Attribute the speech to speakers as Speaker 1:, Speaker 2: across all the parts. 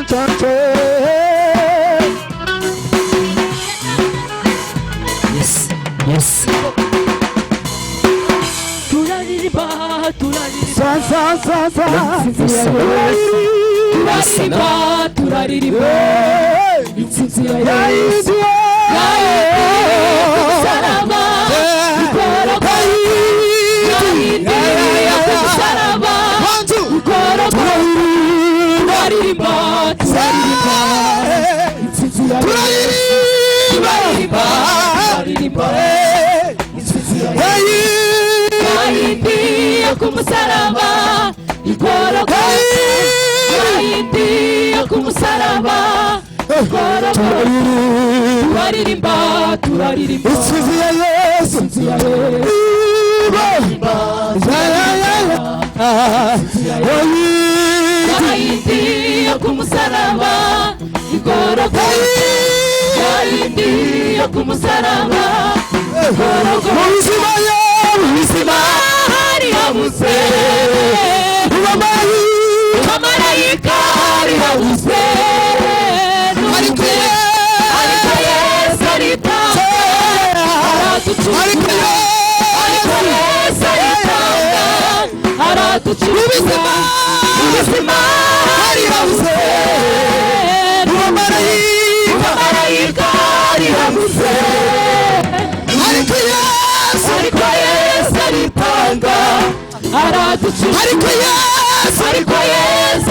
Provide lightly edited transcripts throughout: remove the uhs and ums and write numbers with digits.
Speaker 1: cyacu.
Speaker 2: Yes, yes.
Speaker 3: turaririmba
Speaker 1: Sa sa sa sa.
Speaker 3: turaririmba turaririmba intsinzi ya Yesu umusaraba ikoroka umusaraba ikoroka turaririmba turaririmba intsinzi ya Yesu turaririmba intsinzi ya Yesu kumusaraba ikoroka kumusaraba ikoroka turaririmba turaririmba
Speaker 1: intsinzi ya Yesu,
Speaker 3: intsinzi ya Yesu kumusaraba ikoroka kumusaraba ikoroka ubuzima hari habuze abamarayika hari habuze ariko Yesu aritanga ariko Yesu aritanga araducunga ubuzima hari habuze abamarayika hari habuze ariko Yesu aritanga araducunga ariko Yesu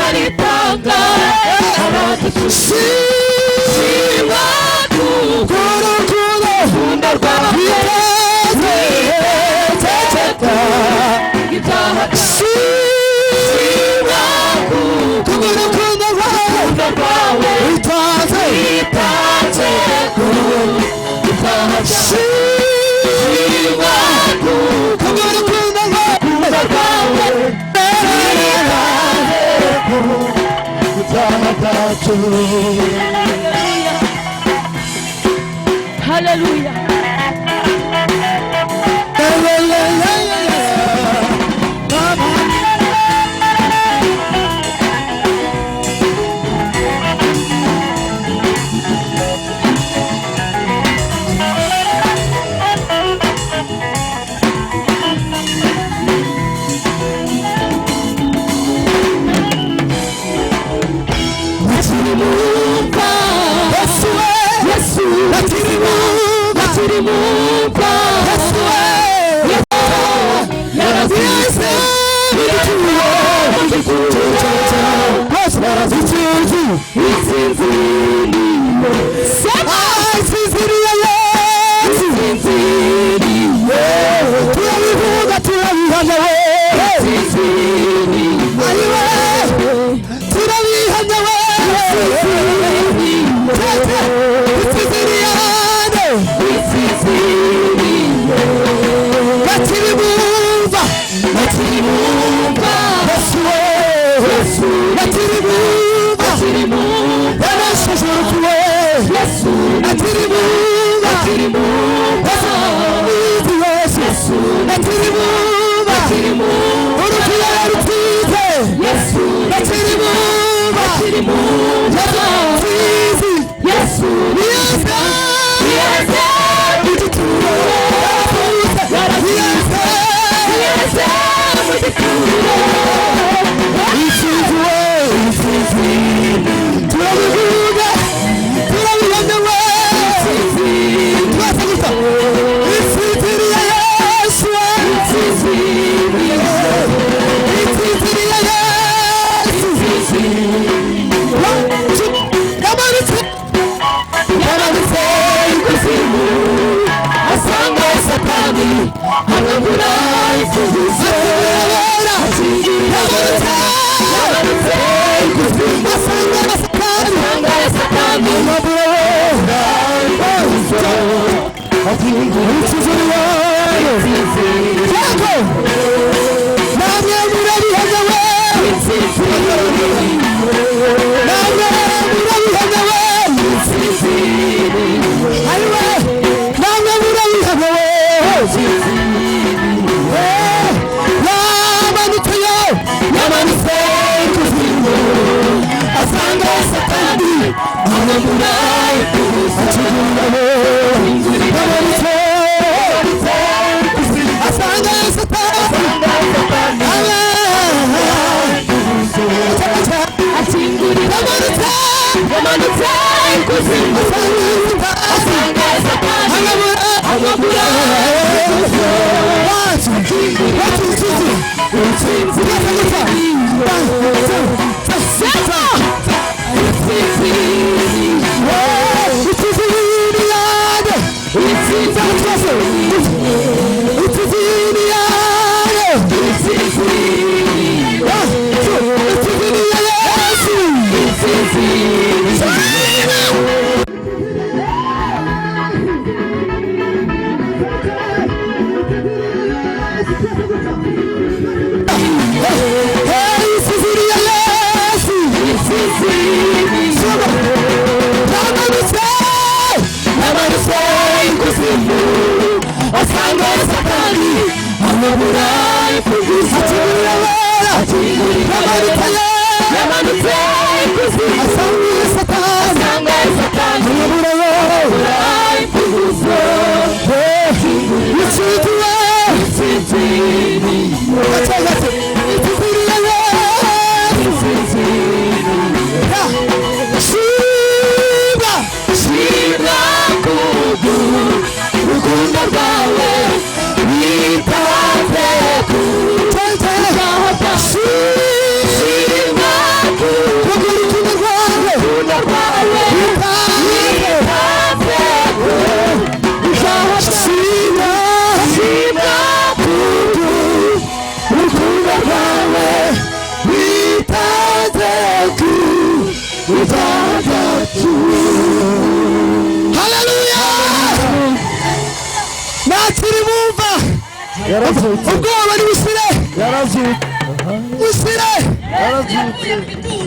Speaker 3: aritanga araducunga shima urukundo rwawe witeka itaha shima urukundo rwawe itaze itaha shima urukundo rwawe Hallelujah. Asanga ubwoba ni busire busire.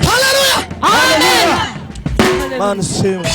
Speaker 3: Haleluya, amen. Mana shimwe.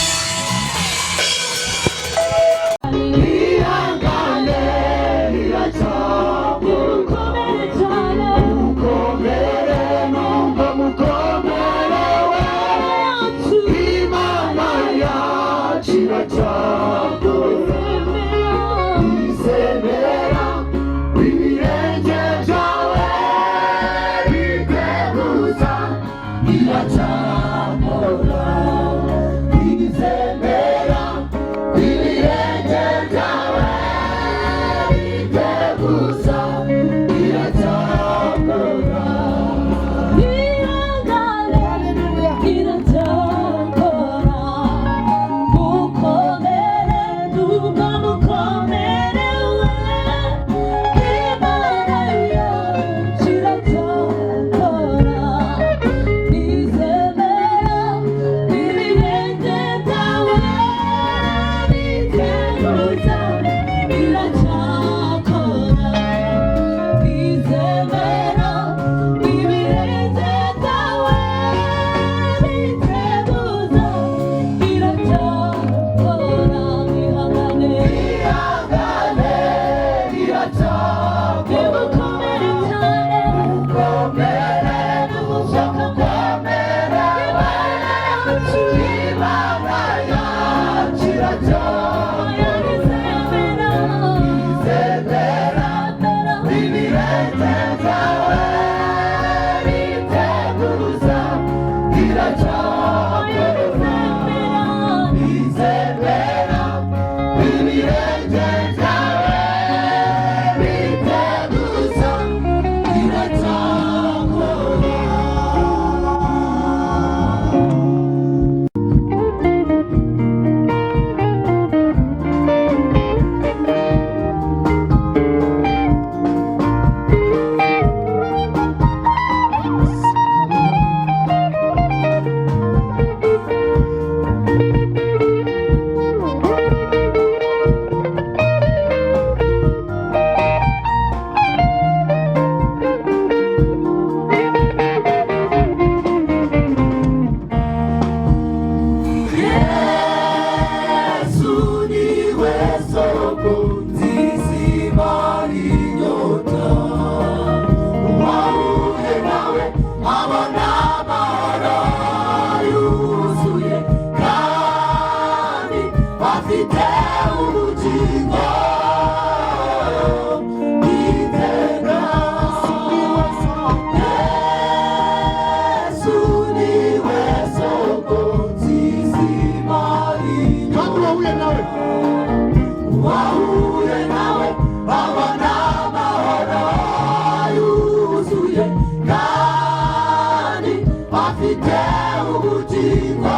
Speaker 1: ubugingo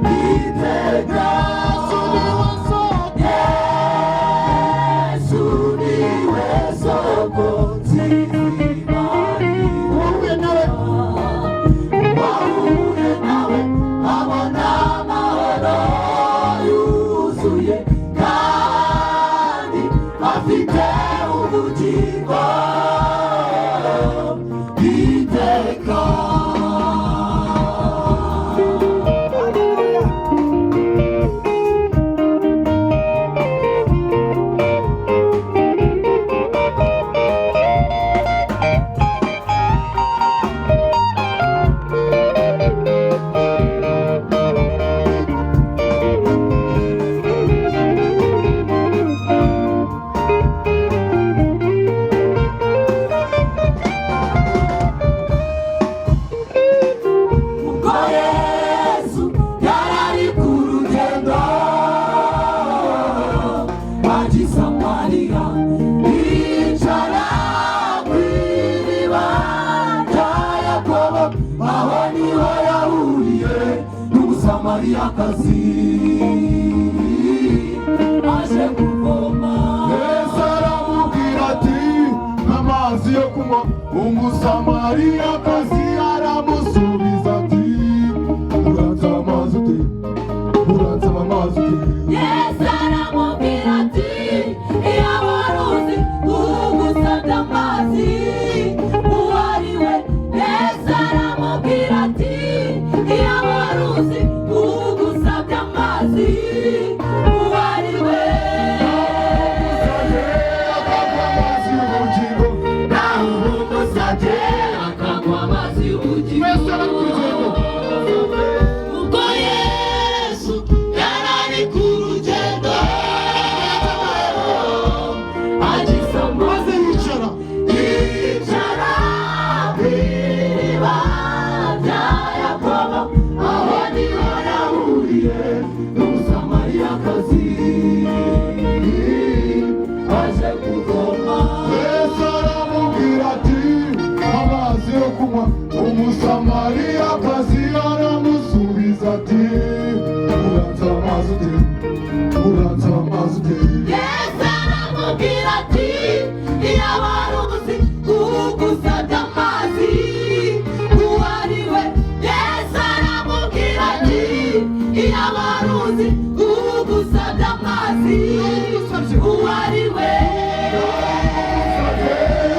Speaker 1: iteka. Yesu niwe soko nzima. Wahuye nawe abona amahoro yuzuye kandi afite ubugingo iteka. Akazi aje kuvoma.
Speaker 4: Yesu aramubwira ati amazi yo kunywa. Umusamariyakazi aramusubiza ati uransaba amazi ute? Uransaba amazi ute?
Speaker 1: Yesu aramubwira ati iyo wari uzi ugusabye amazi uwo ari we. Yesu aramubwira ati iyo wari uzi ugusabye amazi uwo ari we. Nawe umusabye akanywa amazi y'ubugingo. Ubwo Yesu yari ari ku rugendo agize amazi yicara ku iriba rya Yakobo. Aho niho yahuriye n'umusamariyakazi aje kuvoma.
Speaker 4: Yesu aramubwira ati amazi yo kunywa. Umusamariyakazi aramusubiza ati uransaba amazi ute? Uransaba amazi ute?
Speaker 1: Yesu aramubwira ati iyo wari uzi ugusabye amazi uwo ari we. Yesu aramubwira ati iyo wari uzi ugusabye amazi uwo ari we.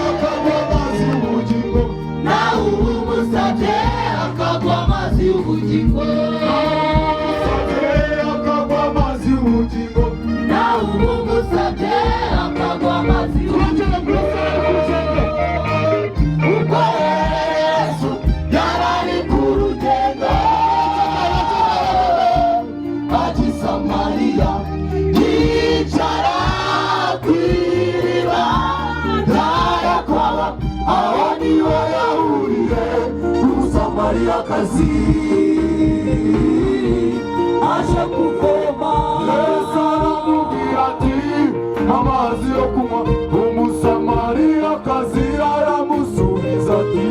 Speaker 4: Akanywa amazi y'ubugingo.
Speaker 1: Nawe uba umusabye akanywa amazi y'ubugingo.
Speaker 4: Akanywa amazi y'ubugingo.
Speaker 1: Nawe uba umusabye akanywa amazi y'ubugingo. Ubwo Yesu yari ari ku rugendo ajya i Samariya yicara ku iriba rya Yakobo. Aho niho yahuriye n'umusamariyakazi aje kuvoma.
Speaker 4: Yesu aramubwira ati amazi yo kunywa. Umusamariyakazi aramusubiza ati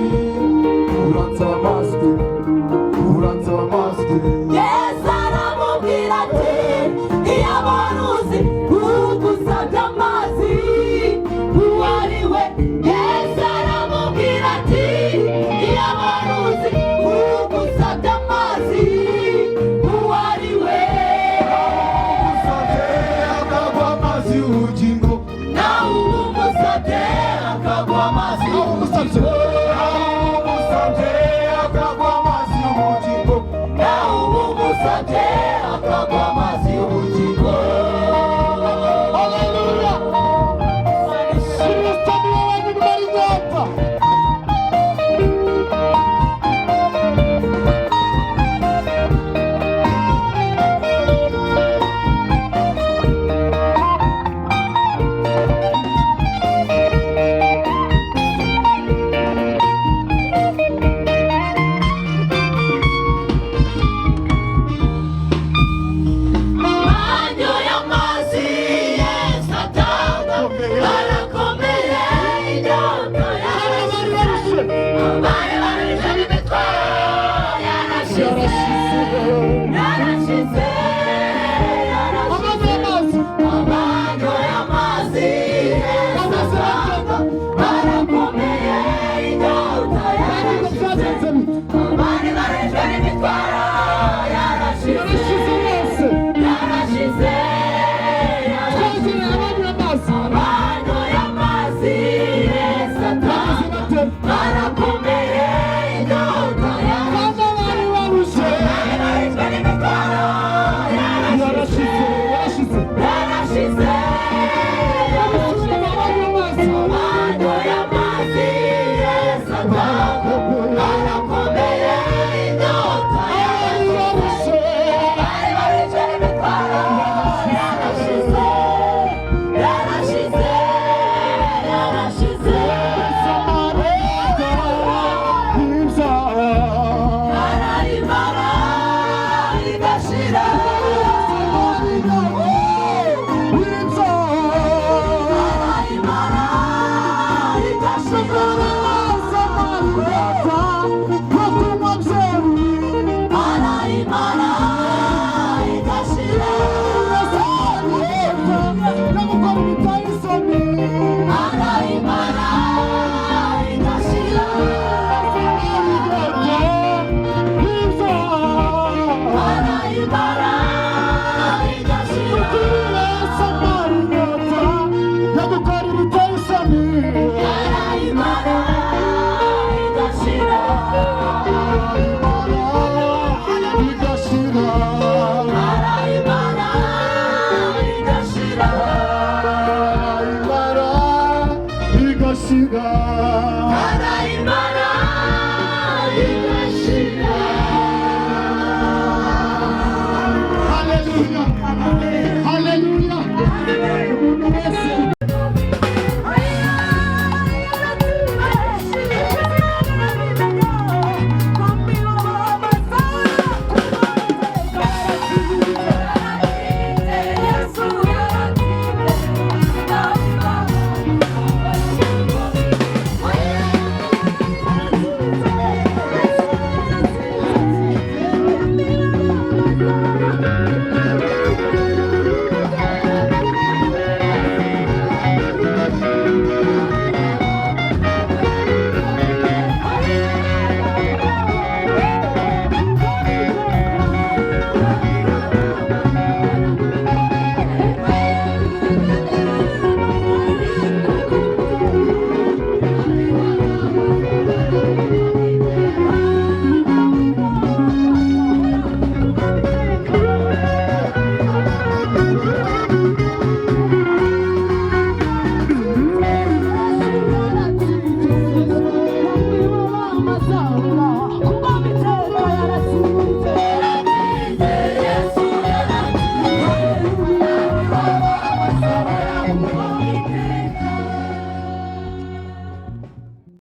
Speaker 4: uransaba amazi ute? Uransaba amazi ute?
Speaker 1: Yesu aramubwira ati iyo wari uzi